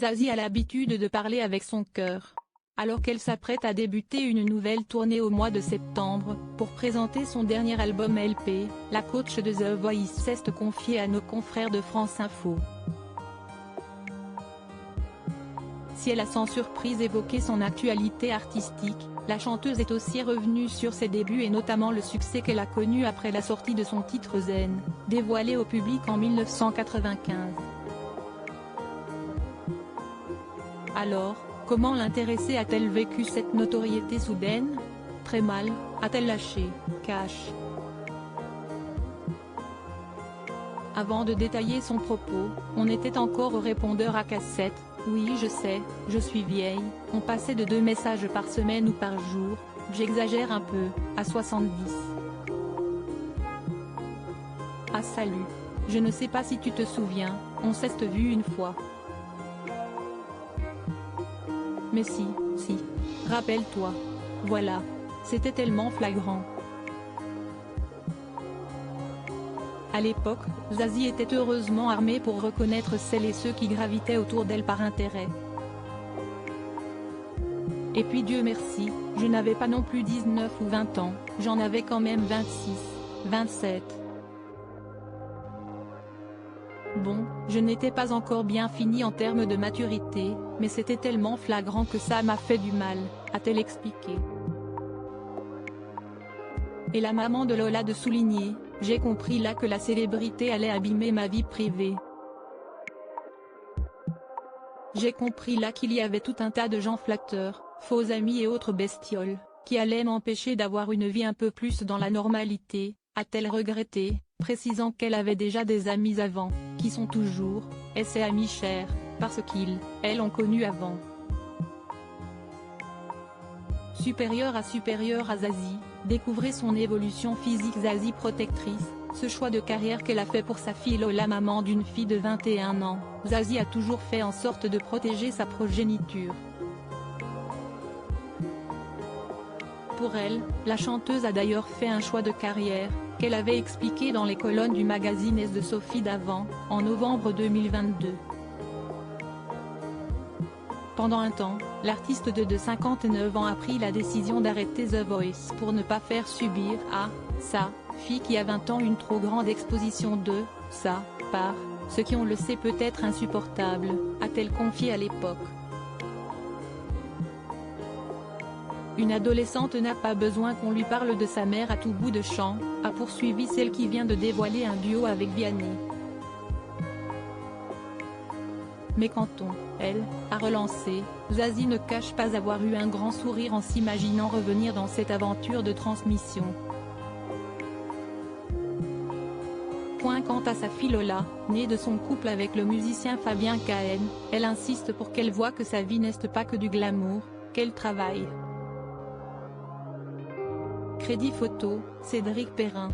Zazie a l'habitude de parler avec son cœur. Alors qu'elle s'apprête à débuter une nouvelle tournée au mois de septembre, pour présenter son dernier album LP, la coach de The Voice s'est confiée à nos confrères de France Info. Si elle a sans surprise évoqué son actualité artistique, la chanteuse est aussi revenue sur ses débuts et notamment le succès qu'elle a connu après la sortie de son titre Zen, dévoilé au public en 1995. Alors, comment l'intéressée a-t-elle vécu cette notoriété soudaine? Très mal, a-t-elle lâché, cash. Avant de détailler son propos, on était encore au répondeur à cassette. Oui, je sais, je suis vieille, on passait de 2 messages par semaine ou par jour, j'exagère un peu, à 70. Ah salut. Je ne sais pas si tu te souviens, on s'est vu une fois. Mais si. Rappelle-toi. Voilà. C'était tellement flagrant. À l'époque, Zazie était heureusement armée pour reconnaître celles et ceux qui gravitaient autour d'elle par intérêt. Et puis Dieu merci, je n'avais pas non plus 19 ou 20 ans, j'en avais quand même 26, 27. Bon, je n'étais pas encore bien finie en termes de maturité, mais c'était tellement flagrant que ça m'a fait du mal, a-t-elle expliqué. Et la maman de Lola de souligner, j'ai compris là que la célébrité allait abîmer ma vie privée. J'ai compris là qu'il y avait tout un tas de gens flatteurs, faux amis et autres bestioles, qui allaient m'empêcher d'avoir une vie un peu plus dans la normalité, a-t-elle regretté, précisant qu'elle avait déjà des amis avant, qui sont toujours, et ses amis chers, parce qu'ils, elles ont connu avant. Supérieure à Zazie, découvrez son évolution physique. Zazie protectrice, ce choix de carrière qu'elle a fait pour sa fille Lola, maman d'une fille de 21 ans, Zazie a toujours fait en sorte de protéger sa progéniture. Pour elle, la chanteuse a d'ailleurs fait un choix de carrière, qu'elle avait expliqué dans les colonnes du magazine S de Sophie Davant, en novembre 2022. Pendant un temps, l'artiste de 59 ans a pris la décision d'arrêter The Voice pour ne pas faire subir à sa fille qui a 20 ans une trop grande exposition de sa part, ce qui on le sait peut être insupportable, a-t-elle confié à l'époque. Une adolescente n'a pas besoin qu'on lui parle de sa mère à tout bout de champ, a poursuivi celle qui vient de dévoiler un duo avec Vianney. Mais quand elle, a relancé, Zazie ne cache pas avoir eu un grand sourire en s'imaginant revenir dans cette aventure de transmission. Quant à sa fille Lola, née de son couple avec le musicien Fabien Cahen, elle insiste pour qu'elle voie que sa vie n'est pas que du glamour, qu'elle travaille. Crédit photo, Cédric Perrin.